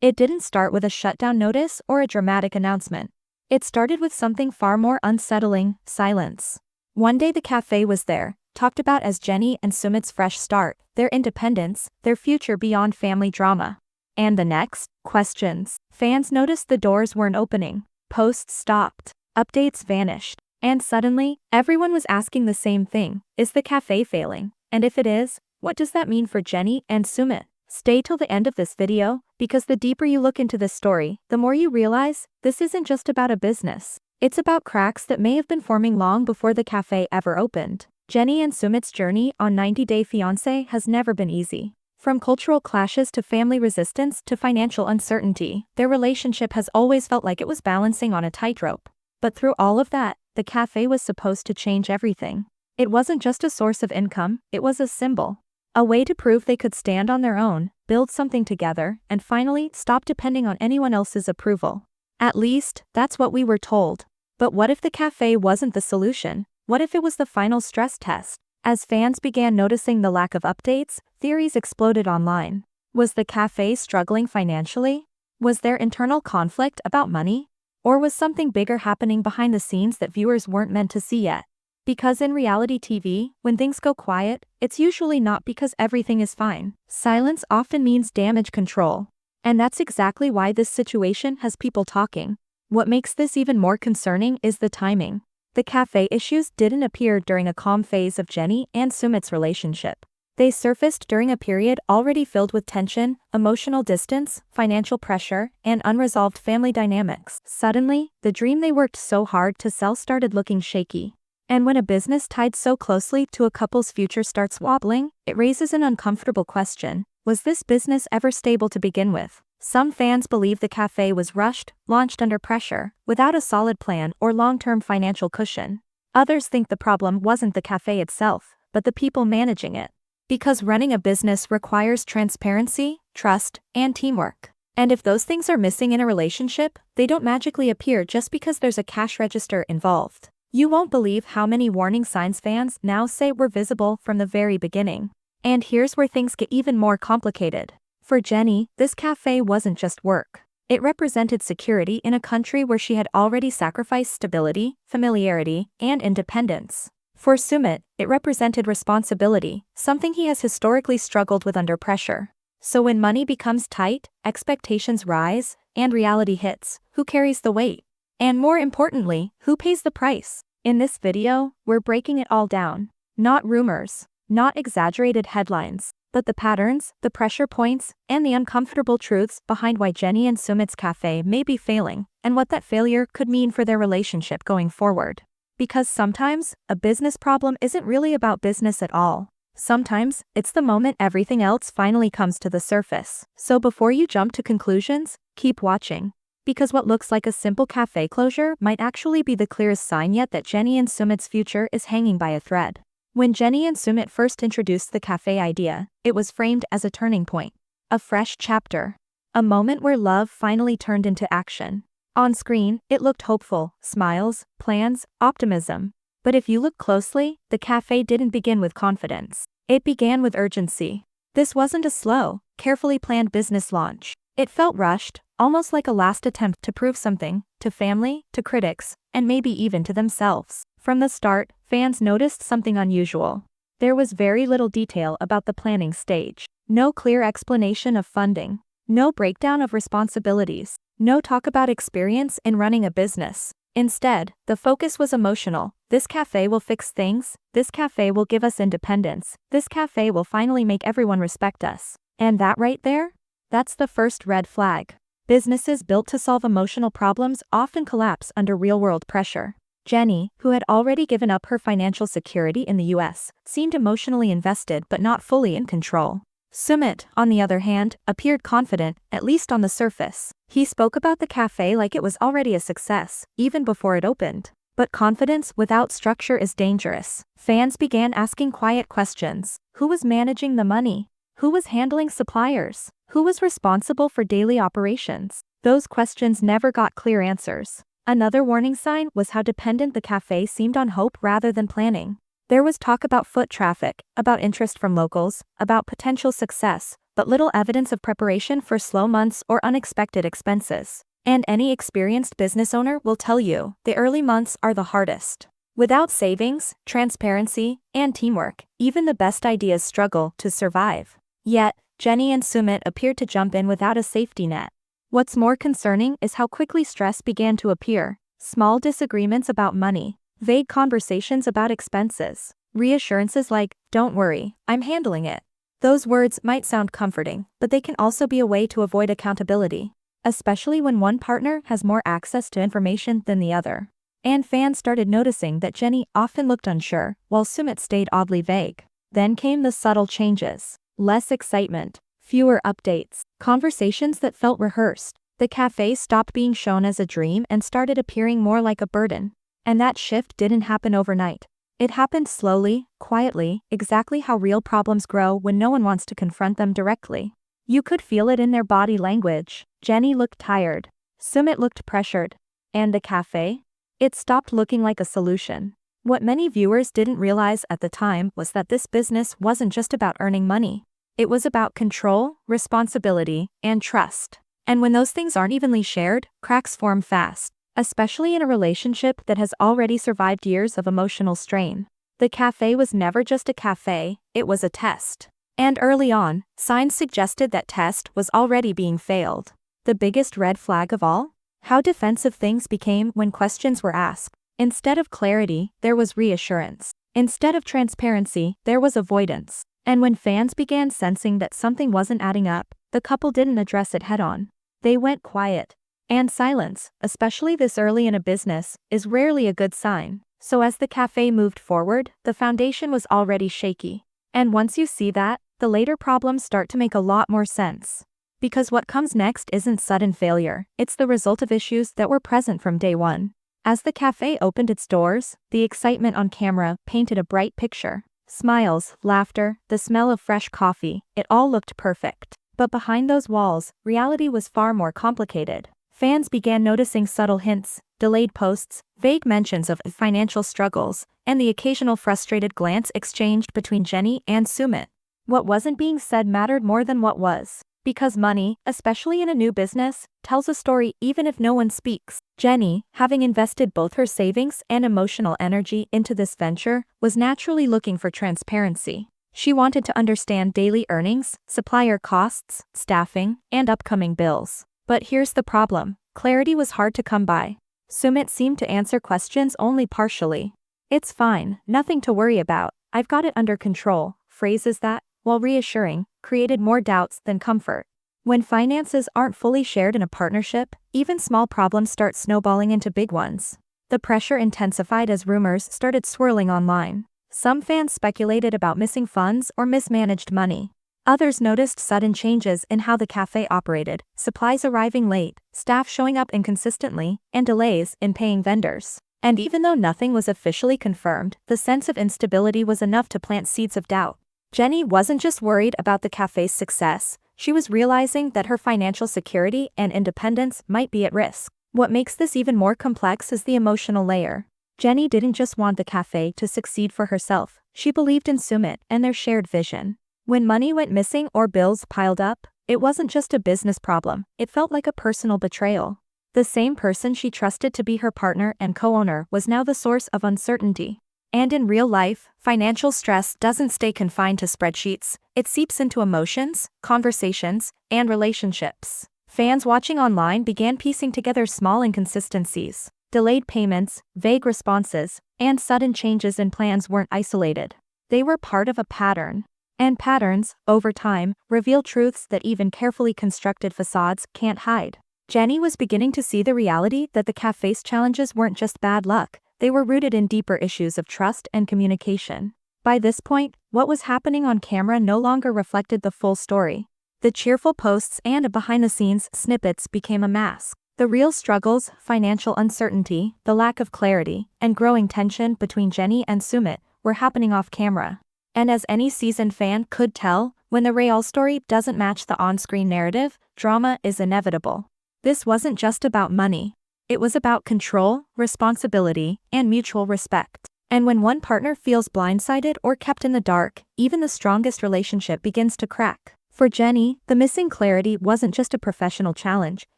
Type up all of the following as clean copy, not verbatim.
It didn't start with a shutdown notice or a dramatic announcement. It started with something far more unsettling: silence. One day the cafe was there, talked about as Jenny and Sumit's fresh start, their independence, their future beyond family drama. And the next, questions. Fans noticed the doors weren't opening, posts stopped, updates vanished, and suddenly, everyone was asking the same thing: is the cafe failing? And if it is, what does that mean for Jenny and Sumit? Stay till the end of this video, because the deeper you look into this story, the more you realize, this isn't just about a business. It's about cracks that may have been forming long before the cafe ever opened. Jenny and Sumit's journey on 90-Day Fiancé has never been easy. From cultural clashes to family resistance to financial uncertainty, their relationship has always felt like it was balancing on a tightrope. But through all of that, the cafe was supposed to change everything. It wasn't just a source of income, it was a symbol. A way to prove they could stand on their own, build something together, and finally stop depending on anyone else's approval. At least, that's what we were told. But what if the cafe wasn't the solution? What if it was the final stress test? As fans began noticing the lack of updates, theories exploded online. Was the cafe struggling financially? Was there internal conflict about money? Or was something bigger happening behind the scenes that viewers weren't meant to see yet? Because in reality TV, when things go quiet, it's usually not because everything is fine. Silence often means damage control. And that's exactly why this situation has people talking. What makes this even more concerning is the timing. The cafe issues didn't appear during a calm phase of Jenny and Sumit's relationship. They surfaced during a period already filled with tension, emotional distance, financial pressure, and unresolved family dynamics. Suddenly, the dream they worked so hard to sell started looking shaky. And when a business tied so closely to a couple's future starts wobbling, it raises an uncomfortable question: was this business ever stable to begin with? Some fans believe the cafe was rushed, launched under pressure, without a solid plan or long-term financial cushion. Others think the problem wasn't the cafe itself, but the people managing it. Because running a business requires transparency, trust, and teamwork. And if those things are missing in a relationship, they don't magically appear just because there's a cash register involved. You won't believe how many warning signs fans now say were visible from the very beginning. And here's where things get even more complicated. For Jenny, this cafe wasn't just work. It represented security in a country where she had already sacrificed stability, familiarity, and independence. For Sumit, it represented responsibility, something he has historically struggled with under pressure. So when money becomes tight, expectations rise, and reality hits, who carries the weight? And more importantly, who pays the price? In this video, we're breaking it all down. Not rumors, not exaggerated headlines, but the patterns, the pressure points, and the uncomfortable truths behind why Jenny and Sumit's cafe may be failing, and what that failure could mean for their relationship going forward. Because sometimes, a business problem isn't really about business at all. Sometimes, it's the moment everything else finally comes to the surface. So before you jump to conclusions, keep watching. Because what looks like a simple cafe closure might actually be the clearest sign yet that Jenny and Sumit's future is hanging by a thread. When Jenny and Sumit first introduced the cafe idea, it was framed as a turning point. A fresh chapter. A moment where love finally turned into action. On screen, it looked hopeful: smiles, plans, optimism. But if you look closely, the cafe didn't begin with confidence. It began with urgency. This wasn't a slow, carefully planned business launch. It felt rushed, almost like a last attempt to prove something, to family, to critics, and maybe even to themselves. From the start, fans noticed something unusual. There was very little detail about the planning stage. No clear explanation of funding. No breakdown of responsibilities. No talk about experience in running a business. Instead, the focus was emotional. This cafe will fix things. This cafe will give us independence. This cafe will finally make everyone respect us. And that right there? That's the first red flag. Businesses built to solve emotional problems often collapse under real-world pressure. Jenny, who had already given up her financial security in the US, seemed emotionally invested but not fully in control. Sumit, on the other hand, appeared confident, at least on the surface. He spoke about the cafe like it was already a success, even before it opened. But confidence without structure is dangerous. Fans began asking quiet questions. Who was managing the money? Who was handling suppliers? Who was responsible for daily operations? Those questions never got clear answers. Another warning sign was how dependent the cafe seemed on hope rather than planning. There was talk about foot traffic, about interest from locals, about potential success, but little evidence of preparation for slow months or unexpected expenses. And any experienced business owner will tell you, the early months are the hardest. Without savings, transparency, and teamwork, even the best ideas struggle to survive. Yet, Jenny and Sumit appeared to jump in without a safety net. What's more concerning is how quickly stress began to appear. Small disagreements about money, vague conversations about expenses, reassurances like, "Don't worry, I'm handling it." Those words might sound comforting, but they can also be a way to avoid accountability, especially when one partner has more access to information than the other. And fans started noticing that Jenny often looked unsure, while Sumit stayed oddly vague. Then came the subtle changes. Less excitement, fewer updates, conversations that felt rehearsed. The cafe stopped being shown as a dream and started appearing more like a burden. And that shift didn't happen overnight. It happened slowly, quietly, exactly how real problems grow when no one wants to confront them directly. You could feel it in their body language. Jenny looked tired. Sumit looked pressured. And the cafe? It stopped looking like a solution. What many viewers didn't realize at the time was that this business wasn't just about earning money. It was about control, responsibility, and trust. And when those things aren't evenly shared, cracks form fast, especially in a relationship that has already survived years of emotional strain. The cafe was never just a cafe, it was a test. And early on, signs suggested that test was already being failed. The biggest red flag of all? How defensive things became when questions were asked. Instead of clarity, there was reassurance. Instead of transparency, there was avoidance. And when fans began sensing that something wasn't adding up, the couple didn't address it head-on. They went quiet. And silence, especially this early in a business, is rarely a good sign. So as the cafe moved forward, the foundation was already shaky. And once you see that, the later problems start to make a lot more sense. Because what comes next isn't sudden failure, it's the result of issues that were present from day one. As the cafe opened its doors, the excitement on camera painted a bright picture. Smiles, laughter, the smell of fresh coffee, it all looked perfect. But behind those walls, reality was far more complicated. Fans began noticing subtle hints, delayed posts, vague mentions of financial struggles, and the occasional frustrated glance exchanged between Jenny and Sumit. What wasn't being said mattered more than what was. Because money, especially in a new business, tells a story even if no one speaks. Jenny, having invested both her savings and emotional energy into this venture, was naturally looking for transparency. She wanted to understand daily earnings, supplier costs, staffing, and upcoming bills. But here's the problem. Clarity was hard to come by. Sumit seemed to answer questions only partially. "It's fine, nothing to worry about, I've got it under control," phrases that, while reassuring, created more doubts than comfort. When finances aren't fully shared in a partnership, even small problems start snowballing into big ones. The pressure intensified as rumors started swirling online. Some fans speculated about missing funds or mismanaged money. Others noticed sudden changes in how the cafe operated, supplies arriving late, staff showing up inconsistently, and delays in paying vendors. And even though nothing was officially confirmed, the sense of instability was enough to plant seeds of doubt. Jenny wasn't just worried about the cafe's success, she was realizing that her financial security and independence might be at risk. What makes this even more complex is the emotional layer. Jenny didn't just want the cafe to succeed for herself, she believed in Sumit and their shared vision. When money went missing or bills piled up, it wasn't just a business problem, it felt like a personal betrayal. The same person she trusted to be her partner and co-owner was now the source of uncertainty. And in real life, financial stress doesn't stay confined to spreadsheets, it seeps into emotions, conversations, and relationships. Fans watching online began piecing together small inconsistencies. Delayed payments, vague responses, and sudden changes in plans weren't isolated. They were part of a pattern. And patterns, over time, reveal truths that even carefully constructed facades can't hide. Jenny was beginning to see the reality that the cafe's challenges weren't just bad luck, they were rooted in deeper issues of trust and communication. By this point, what was happening on camera no longer reflected the full story. The cheerful posts and behind-the-scenes snippets became a mask. The real struggles, financial uncertainty, the lack of clarity, and growing tension between Jenny and Sumit were happening off camera. And as any seasoned fan could tell, when the real story doesn't match the on-screen narrative, drama is inevitable. This wasn't just about money. It was about control, responsibility, and mutual respect. And when one partner feels blindsided or kept in the dark, even the strongest relationship begins to crack. For Jenny, the missing clarity wasn't just a professional challenge,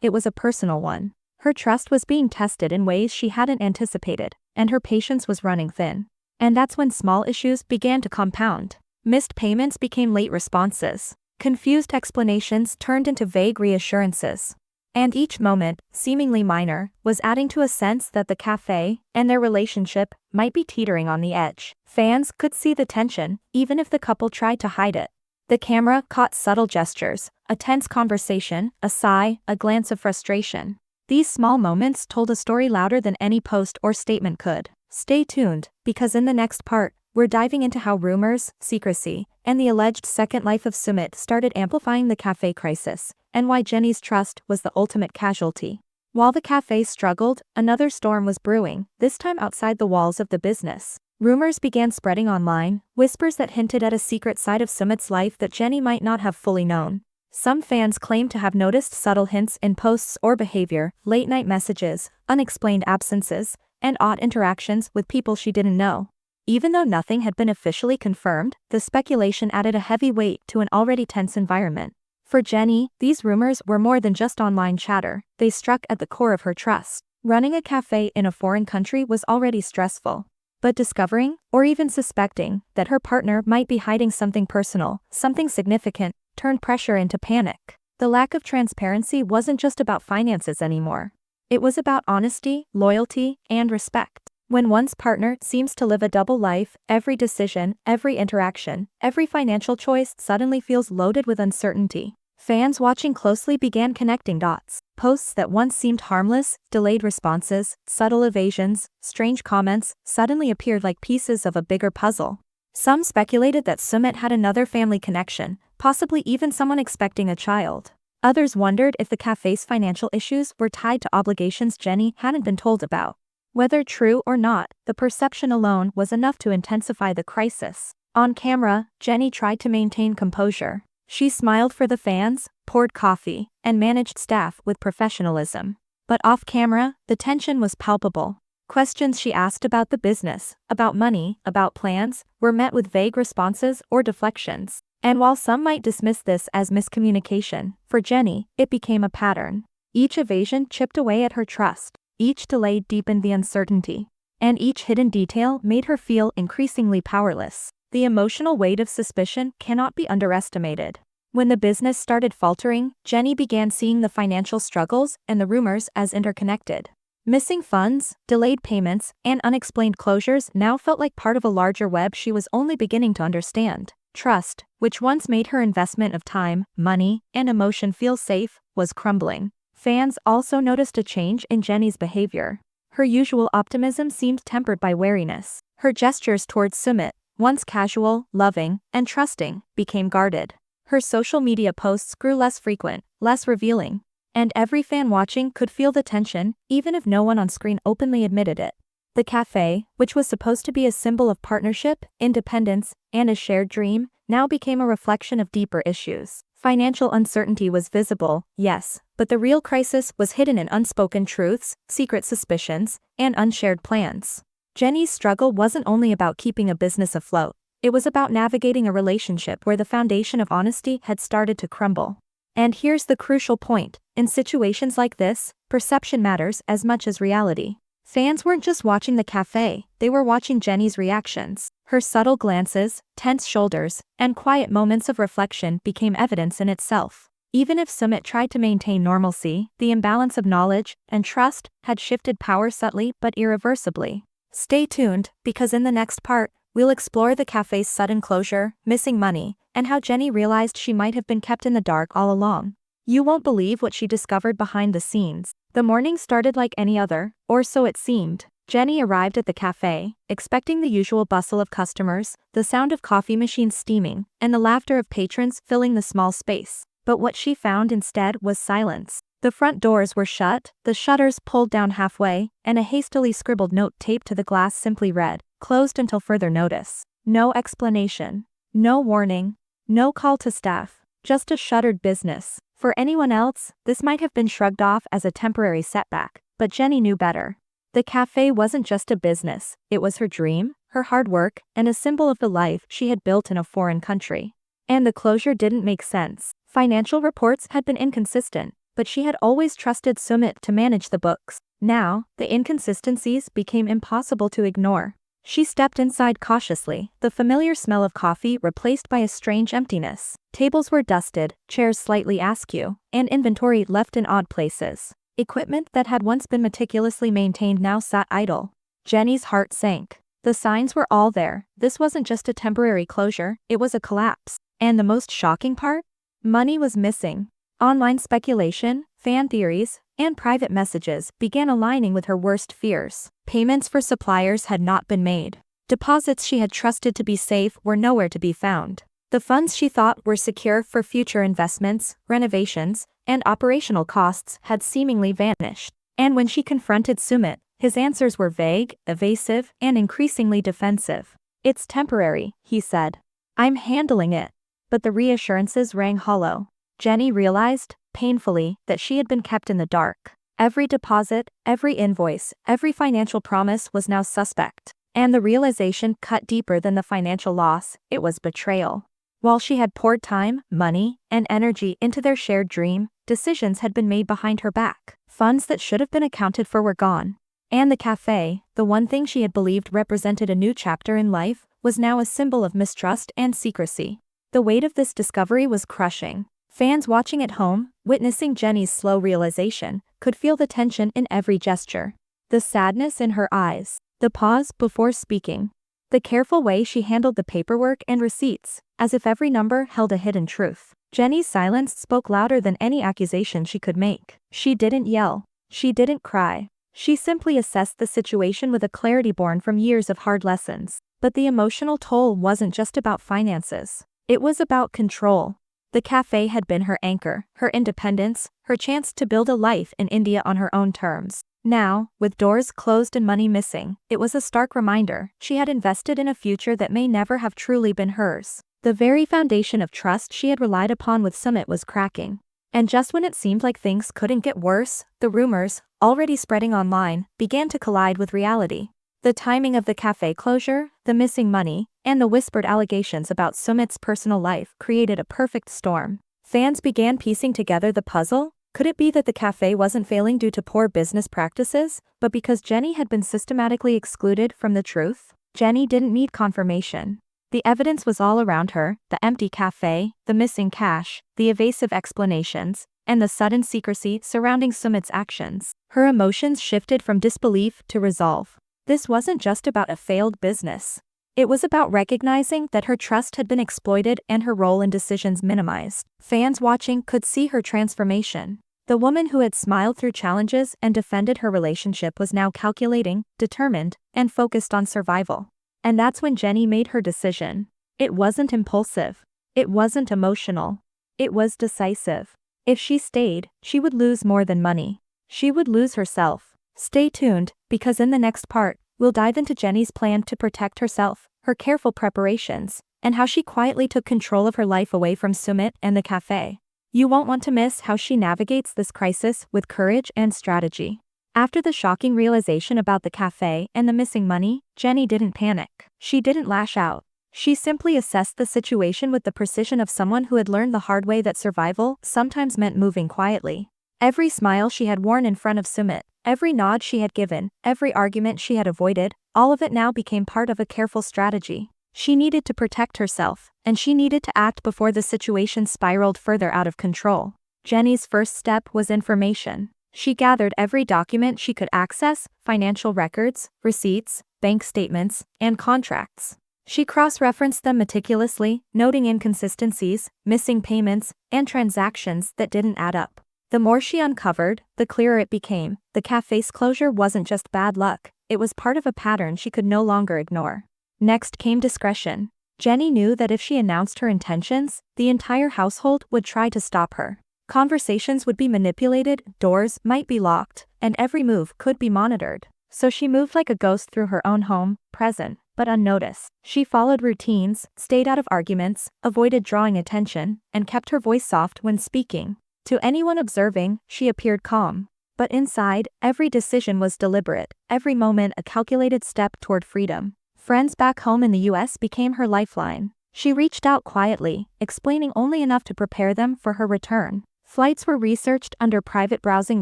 it was a personal one. Her trust was being tested in ways she hadn't anticipated, and her patience was running thin. And that's when small issues began to compound. Missed payments became late responses. Confused explanations turned into vague reassurances. And each moment, seemingly minor, was adding to a sense that the cafe and their relationship might be teetering on the edge. Fans could see the tension, even if the couple tried to hide it. The camera caught subtle gestures, a tense conversation, a sigh, a glance of frustration. These small moments told a story louder than any post or statement could. Stay tuned, because in the next part, we're diving into how rumors, secrecy, and the alleged second life of Sumit started amplifying the cafe crisis, and why Jenny's trust was the ultimate casualty. While the cafe struggled, another storm was brewing, this time outside the walls of the business. Rumors began spreading online, whispers that hinted at a secret side of Sumit's life that Jenny might not have fully known. Some fans claimed to have noticed subtle hints in posts or behavior, late-night messages, unexplained absences, and odd interactions with people she didn't know. Even though nothing had been officially confirmed, the speculation added a heavy weight to an already tense environment. For Jenny, these rumors were more than just online chatter, they struck at the core of her trust. Running a cafe in a foreign country was already stressful. But discovering, or even suspecting, that her partner might be hiding something personal, something significant, turned pressure into panic. The lack of transparency wasn't just about finances anymore. It was about honesty, loyalty, and respect. When one's partner seems to live a double life, every decision, every interaction, every financial choice suddenly feels loaded with uncertainty. Fans watching closely began connecting dots. Posts that once seemed harmless, delayed responses, subtle evasions, strange comments, suddenly appeared like pieces of a bigger puzzle. Some speculated that Sumit had another family connection, possibly even someone expecting a child. Others wondered if the cafe's financial issues were tied to obligations Jenny hadn't been told about. Whether true or not, the perception alone was enough to intensify the crisis. On camera, Jenny tried to maintain composure. She smiled for the fans, poured coffee, and managed staff with professionalism. But off camera, the tension was palpable. Questions she asked about the business, about money, about plans, were met with vague responses or deflections. And while some might dismiss this as miscommunication, for Jenny, it became a pattern. Each evasion chipped away at her trust. Each delay deepened the uncertainty. And each hidden detail made her feel increasingly powerless. The emotional weight of suspicion cannot be underestimated. When the business started faltering, Jenny began seeing the financial struggles and the rumors as interconnected. Missing funds, delayed payments, and unexplained closures now felt like part of a larger web she was only beginning to understand. Trust, which once made her investment of time, money, and emotion feel safe, was crumbling. Fans also noticed a change in Jenny's behavior. Her usual optimism seemed tempered by wariness. Her gestures towards Sumit, once casual, loving, and trusting, became guarded. Her social media posts grew less frequent, less revealing. And every fan watching could feel the tension, even if no one on screen openly admitted it. The cafe, which was supposed to be a symbol of partnership, independence, and a shared dream, now became a reflection of deeper issues. Financial uncertainty was visible, yes, but the real crisis was hidden in unspoken truths, secret suspicions, and unshared plans. Jenny's struggle wasn't only about keeping a business afloat. It was about navigating a relationship where the foundation of honesty had started to crumble. And here's the crucial point. In situations like this, perception matters as much as reality. Fans weren't just watching the cafe, they were watching Jenny's reactions. Her subtle glances, tense shoulders, and quiet moments of reflection became evidence in itself. Even if Sumit tried to maintain normalcy, the imbalance of knowledge and trust had shifted power subtly but irreversibly. Stay tuned, because in the next part, we'll explore the cafe's sudden closure, missing money, and how Jenny realized she might have been kept in the dark all along. You won't believe what she discovered behind the scenes. The morning started like any other, or so it seemed. Jenny arrived at the cafe, expecting the usual bustle of customers, the sound of coffee machines steaming, and the laughter of patrons filling the small space. But what she found instead was silence. The front doors were shut, the shutters pulled down halfway, and a hastily scribbled note taped to the glass simply read, "Closed until further notice." No explanation. No warning. No call to staff. Just a shuttered business. For anyone else, this might have been shrugged off as a temporary setback, but Jenny knew better. The cafe wasn't just a business, it was her dream, her hard work, and a symbol of the life she had built in a foreign country. And the closure didn't make sense. Financial reports had been inconsistent, but she had always trusted Sumit to manage the books. Now, the inconsistencies became impossible to ignore. She stepped inside cautiously, the familiar smell of coffee replaced by a strange emptiness. Tables were dusted, chairs slightly askew, and inventory left in odd places. Equipment that had once been meticulously maintained now sat idle. Jenny's heart sank. The signs were all there. This wasn't just a temporary closure, it was a collapse. And the most shocking part? Money was missing. Online speculation, fan theories, and private messages began aligning with her worst fears. Payments for suppliers had not been made. Deposits she had trusted to be safe were nowhere to be found. The funds she thought were secure for future investments, renovations, and operational costs had seemingly vanished. And when she confronted Sumit, his answers were vague, evasive, and increasingly defensive. "It's temporary," he said. "I'm handling it." But the reassurances rang hollow. Jenny realized, painfully, that she had been kept in the dark. Every deposit, every invoice, every financial promise was now suspect. And the realization cut deeper than the financial loss. It was betrayal. While she had poured time, money, and energy into their shared dream, decisions had been made behind her back. Funds that should have been accounted for were gone. And the cafe, the one thing she had believed represented a new chapter in life, was now a symbol of mistrust and secrecy. The weight of this discovery was crushing. Fans watching at home, witnessing Jenny's slow realization, could feel the tension in every gesture. The sadness in her eyes. The pause before speaking. The careful way she handled the paperwork and receipts, as if every number held a hidden truth. Jenny's silence spoke louder than any accusation she could make. She didn't yell. She didn't cry. She simply assessed the situation with a clarity born from years of hard lessons. But the emotional toll wasn't just about finances. It was about control. The cafe had been her anchor, her independence, her chance to build a life in India on her own terms. Now, with doors closed and money missing, it was a stark reminder she had invested in a future that may never have truly been hers. The very foundation of trust she had relied upon with Sumit was cracking. And just when it seemed like things couldn't get worse, the rumors, already spreading online, began to collide with reality. The timing of the cafe closure, the missing money, and the whispered allegations about Sumit's personal life created a perfect storm. Fans began piecing together the puzzle. Could it be that the cafe wasn't failing due to poor business practices, but because Jenny had been systematically excluded from the truth? Jenny didn't need confirmation. The evidence was all around her: the empty cafe, the missing cash, the evasive explanations, and the sudden secrecy surrounding Sumit's actions. Her emotions shifted from disbelief to resolve. This wasn't just about a failed business. It was about recognizing that her trust had been exploited and her role in decisions minimized. Fans watching could see her transformation. The woman who had smiled through challenges and defended her relationship was now calculating, determined, and focused on survival. And that's when Jenny made her decision. It wasn't impulsive. It wasn't emotional. It was decisive. If she stayed, she would lose more than money. She would lose herself. Stay tuned, because in the next part, we'll dive into Jenny's plan to protect herself, her careful preparations, and how she quietly took control of her life away from Sumit and the cafe. You won't want to miss how she navigates this crisis with courage and strategy. After the shocking realization about the cafe and the missing money, Jenny didn't panic. She didn't lash out. She simply assessed the situation with the precision of someone who had learned the hard way that survival sometimes meant moving quietly. Every smile she had worn in front of Sumit, every nod she had given, every argument she had avoided, all of it now became part of a careful strategy. She needed to protect herself, and she needed to act before the situation spiraled further out of control. Jenny's first step was information. She gathered every document she could access: financial records, receipts, bank statements, and contracts. She cross-referenced them meticulously, noting inconsistencies, missing payments, and transactions that didn't add up. The more she uncovered, the clearer it became. The cafe's closure wasn't just bad luck, it was part of a pattern she could no longer ignore. Next came discretion. Jenny knew that if she announced her intentions, the entire household would try to stop her. Conversations would be manipulated, doors might be locked, and every move could be monitored. So she moved like a ghost through her own home, present, but unnoticed. She followed routines, stayed out of arguments, avoided drawing attention, and kept her voice soft when speaking. To anyone observing, she appeared calm. But inside, every decision was deliberate, every moment a calculated step toward freedom. Friends back home in the US became her lifeline. She reached out quietly, explaining only enough to prepare them for her return. Flights were researched under private browsing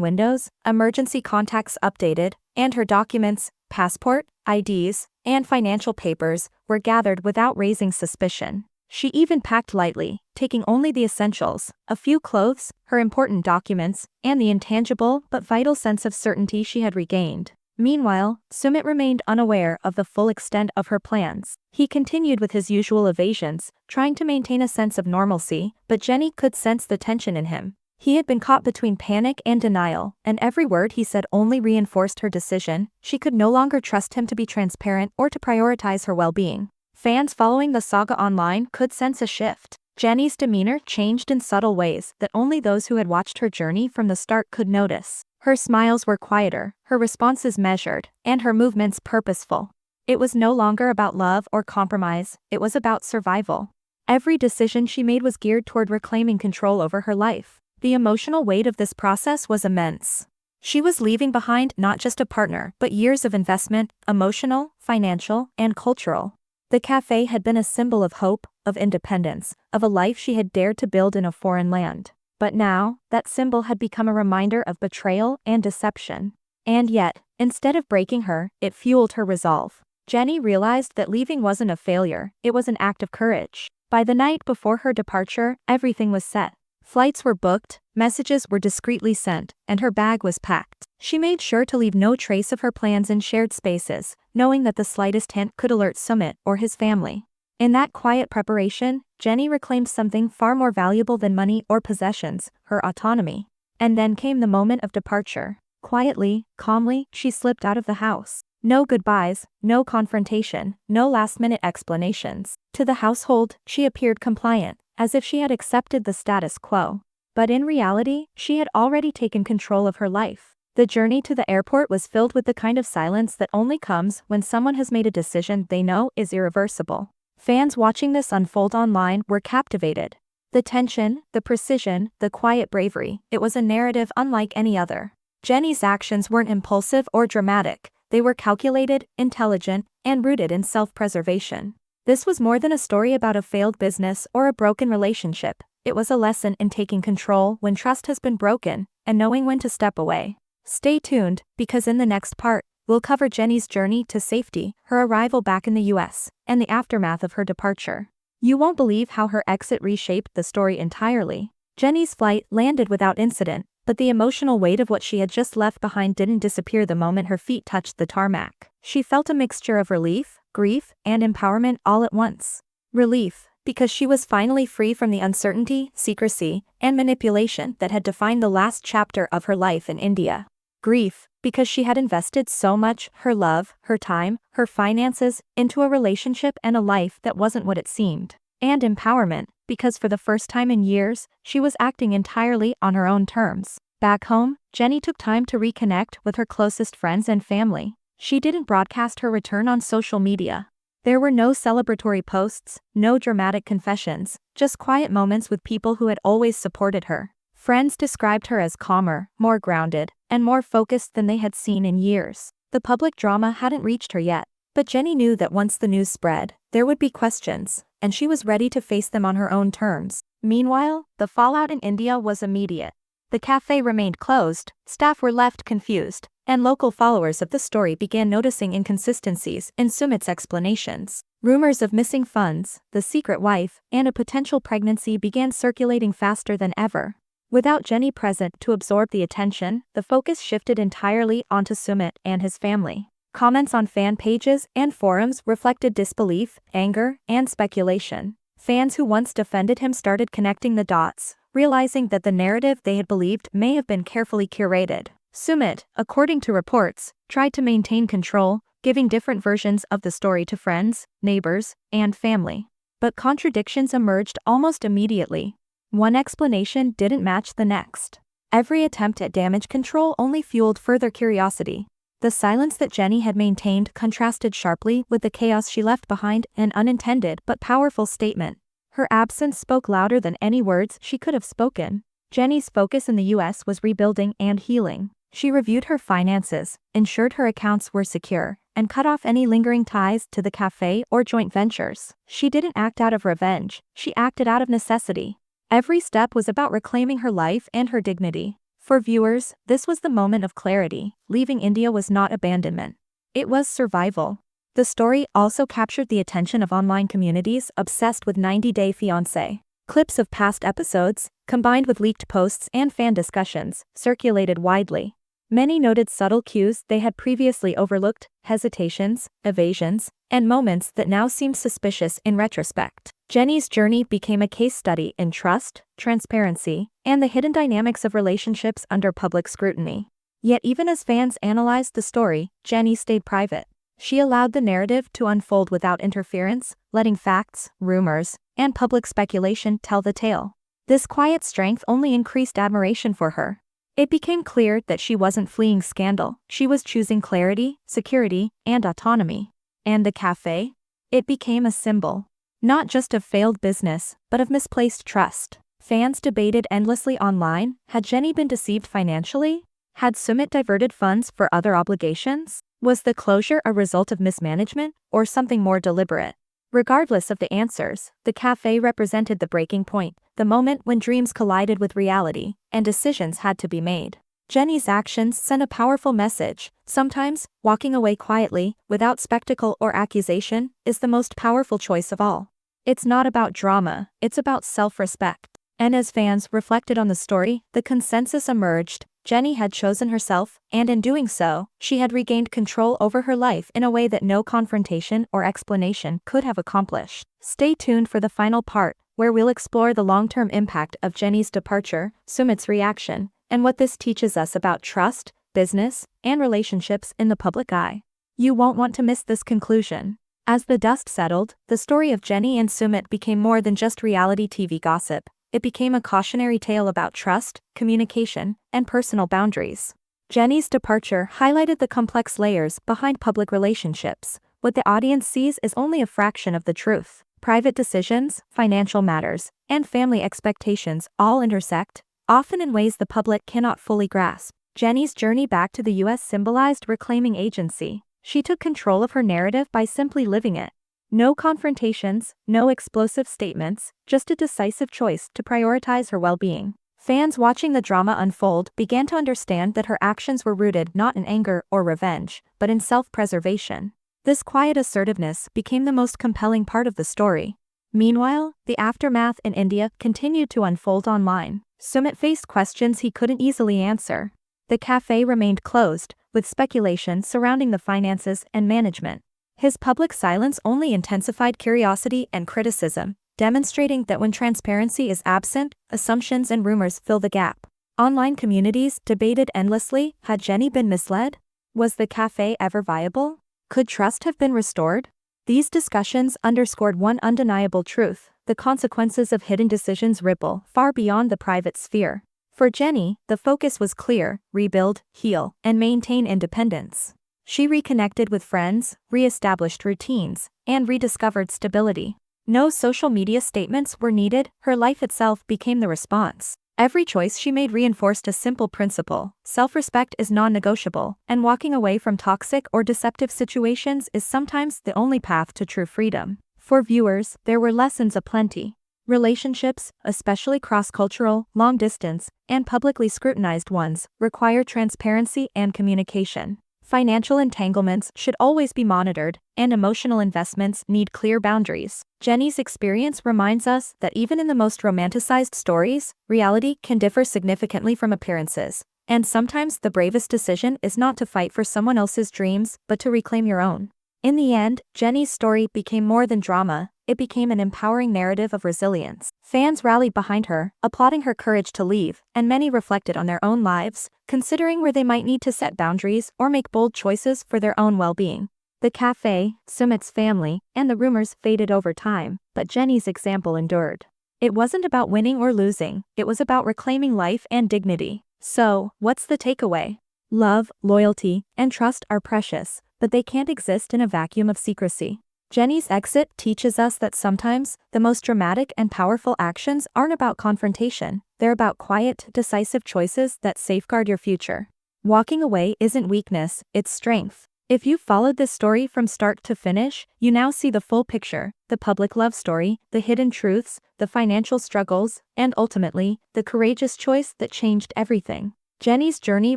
windows, emergency contacts updated, and her documents, passport, IDs, and financial papers were gathered without raising suspicion. She even packed lightly, taking only the essentials, a few clothes, her important documents, and the intangible but vital sense of certainty she had regained. Meanwhile, Sumit remained unaware of the full extent of her plans. He continued with his usual evasions, trying to maintain a sense of normalcy, but Jenny could sense the tension in him. He had been caught between panic and denial, and every word he said only reinforced her decision. She could no longer trust him to be transparent or to prioritize her well-being. Fans following the saga online could sense a shift. Jenny's demeanor changed in subtle ways that only those who had watched her journey from the start could notice. Her smiles were quieter, her responses measured, and her movements purposeful. It was no longer about love or compromise, it was about survival. Every decision she made was geared toward reclaiming control over her life. The emotional weight of this process was immense. She was leaving behind not just a partner, but years of investment, emotional, financial, and cultural. The cafe had been a symbol of hope, of independence, of a life she had dared to build in a foreign land. But now, that symbol had become a reminder of betrayal and deception. And yet, instead of breaking her, it fueled her resolve. Jenny realized that leaving wasn't a failure, it was an act of courage. By the night before her departure, everything was set. Flights were booked, messages were discreetly sent, and her bag was packed. She made sure to leave no trace of her plans in shared spaces, knowing that the slightest hint could alert Sumit or his family. In that quiet preparation, Jenny reclaimed something far more valuable than money or possessions, her autonomy. And then came the moment of departure. Quietly, calmly, she slipped out of the house. No goodbyes, no confrontation, no last-minute explanations. To the household, she appeared compliant, as if she had accepted the status quo. But in reality, she had already taken control of her life. The journey to the airport was filled with the kind of silence that only comes when someone has made a decision they know is irreversible. Fans watching this unfold online were captivated. The tension, the precision, the quiet bravery, it was a narrative unlike any other. Jenny's actions weren't impulsive or dramatic, they were calculated, intelligent, and rooted in self-preservation. This was more than a story about a failed business or a broken relationship, it was a lesson in taking control when trust has been broken, and knowing when to step away. Stay tuned, because in the next part, we'll cover Jenny's journey to safety, her arrival back in the US, and the aftermath of her departure. You won't believe how her exit reshaped the story entirely. Jenny's flight landed without incident, but the emotional weight of what she had just left behind didn't disappear the moment her feet touched the tarmac. She felt a mixture of relief, grief, and empowerment all at once. Relief, because she was finally free from the uncertainty, secrecy, and manipulation that had defined the last chapter of her life in India. Grief, because she had invested so much, her love, her time, her finances, into a relationship and a life that wasn't what it seemed. And empowerment, because for the first time in years, she was acting entirely on her own terms. Back home, Jenny took time to reconnect with her closest friends and family. She didn't broadcast her return on social media. There were no celebratory posts, no dramatic confessions, just quiet moments with people who had always supported her. Friends described her as calmer, more grounded, and more focused than they had seen in years. The public drama hadn't reached her yet, but Jenny knew that once the news spread, there would be questions, and she was ready to face them on her own terms. Meanwhile, the fallout in India was immediate. The cafe remained closed, staff were left confused, and local followers of the story began noticing inconsistencies in Sumit's explanations. Rumors of missing funds, the secret wife, and a potential pregnancy began circulating faster than ever. Without Jenny present to absorb the attention, the focus shifted entirely onto Sumit and his family. Comments on fan pages and forums reflected disbelief, anger, and speculation. Fans who once defended him started connecting the dots, realizing that the narrative they had believed may have been carefully curated. Sumit, according to reports, tried to maintain control, giving different versions of the story to friends, neighbors, and family. But contradictions emerged almost immediately. One explanation didn't match the next. Every attempt at damage control only fueled further curiosity. The silence that Jenny had maintained contrasted sharply with the chaos she left behind, an unintended but powerful statement. Her absence spoke louder than any words she could have spoken. Jenny's focus in the US was rebuilding and healing. She reviewed her finances, ensured her accounts were secure, and cut off any lingering ties to the cafe or joint ventures. She didn't act out of revenge, she acted out of necessity. Every step was about reclaiming her life and her dignity. For viewers, this was the moment of clarity. Leaving India was not abandonment. It was survival. The story also captured the attention of online communities obsessed with 90-Day Fiancé. Clips of past episodes, combined with leaked posts and fan discussions, circulated widely. Many noted subtle cues they had previously overlooked, hesitations, evasions, and moments that now seemed suspicious in retrospect. Jenny's journey became a case study in trust, transparency, and the hidden dynamics of relationships under public scrutiny. Yet even as fans analyzed the story, Jenny stayed private. She allowed the narrative to unfold without interference, letting facts, rumors, and public speculation tell the tale. This quiet strength only increased admiration for her. It became clear that she wasn't fleeing scandal, she was choosing clarity, security, and autonomy. And the cafe? It became a symbol. Not just of failed business, but of misplaced trust. Fans debated endlessly online, had Jenny been deceived financially? Had Sumit diverted funds for other obligations? Was the closure a result of mismanagement, or something more deliberate? Regardless of the answers, the cafe represented the breaking point, the moment when dreams collided with reality, and decisions had to be made. Jenny's actions sent a powerful message. Sometimes, walking away quietly, without spectacle or accusation, is the most powerful choice of all. It's not about drama, it's about self-respect. And as fans reflected on the story, the consensus emerged. Jenny had chosen herself, and in doing so, she had regained control over her life in a way that no confrontation or explanation could have accomplished. Stay tuned for the final part, where we'll explore the long-term impact of Jenny's departure, Sumit's reaction, and what this teaches us about trust, business, and relationships in the public eye. You won't want to miss this conclusion. As the dust settled, the story of Jenny and Sumit became more than just reality TV gossip. It became a cautionary tale about trust, communication, and personal boundaries. Jenny's departure highlighted the complex layers behind public relationships. What the audience sees is only a fraction of the truth. Private decisions, financial matters, and family expectations all intersect, often in ways the public cannot fully grasp. Jenny's journey back to the US symbolized reclaiming agency. She took control of her narrative by simply living it. No confrontations, no explosive statements, just a decisive choice to prioritize her well-being. Fans watching the drama unfold began to understand that her actions were rooted not in anger or revenge, but in self-preservation. This quiet assertiveness became the most compelling part of the story. Meanwhile, the aftermath in India continued to unfold online. Sumit faced questions he couldn't easily answer. The cafe remained closed, with speculation surrounding the finances and management. His public silence only intensified curiosity and criticism, demonstrating that when transparency is absent, assumptions and rumors fill the gap. Online communities debated endlessly. Had Jenny been misled? Was the cafe ever viable? Could trust have been restored? These discussions underscored one undeniable truth: the consequences of hidden decisions ripple far beyond the private sphere. For Jenny, the focus was clear: rebuild, heal, and maintain independence. She reconnected with friends, re-established routines, and rediscovered stability. No social media statements were needed, her life itself became the response. Every choice she made reinforced a simple principle: self-respect is non-negotiable, and walking away from toxic or deceptive situations is sometimes the only path to true freedom. For viewers, there were lessons aplenty. Relationships, especially cross-cultural, long-distance, and publicly scrutinized ones, require transparency and communication. Financial entanglements should always be monitored, and emotional investments need clear boundaries. Jenny's experience reminds us that even in the most romanticized stories, reality can differ significantly from appearances, and sometimes the bravest decision is not to fight for someone else's dreams, but to reclaim your own. In the end, Jenny's story became more than drama. It became an empowering narrative of resilience. Fans rallied behind her, applauding her courage to leave, and many reflected on their own lives, considering where they might need to set boundaries or make bold choices for their own well-being. The cafe, Sumit's family, and the rumors faded over time, but Jenny's example endured. It wasn't about winning or losing, it was about reclaiming life and dignity. So, what's the takeaway? Love, loyalty, and trust are precious, but they can't exist in a vacuum of secrecy. Jenny's exit teaches us that sometimes, the most dramatic and powerful actions aren't about confrontation, they're about quiet, decisive choices that safeguard your future. Walking away isn't weakness, it's strength. If you followed this story from start to finish, you now see the full picture: the public love story, the hidden truths, the financial struggles, and ultimately, the courageous choice that changed everything. Jenny's journey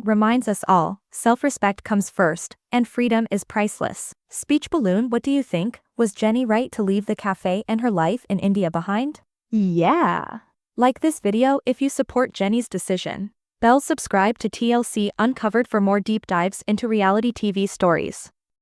reminds us all, self-respect comes first, and freedom is priceless. Speech balloon, what do you think? Was Jenny right to leave the cafe and her life in India behind? Yeah. Like this video if you support Jenny's decision. Subscribe to TLC Uncovered for more deep dives into reality TV stories.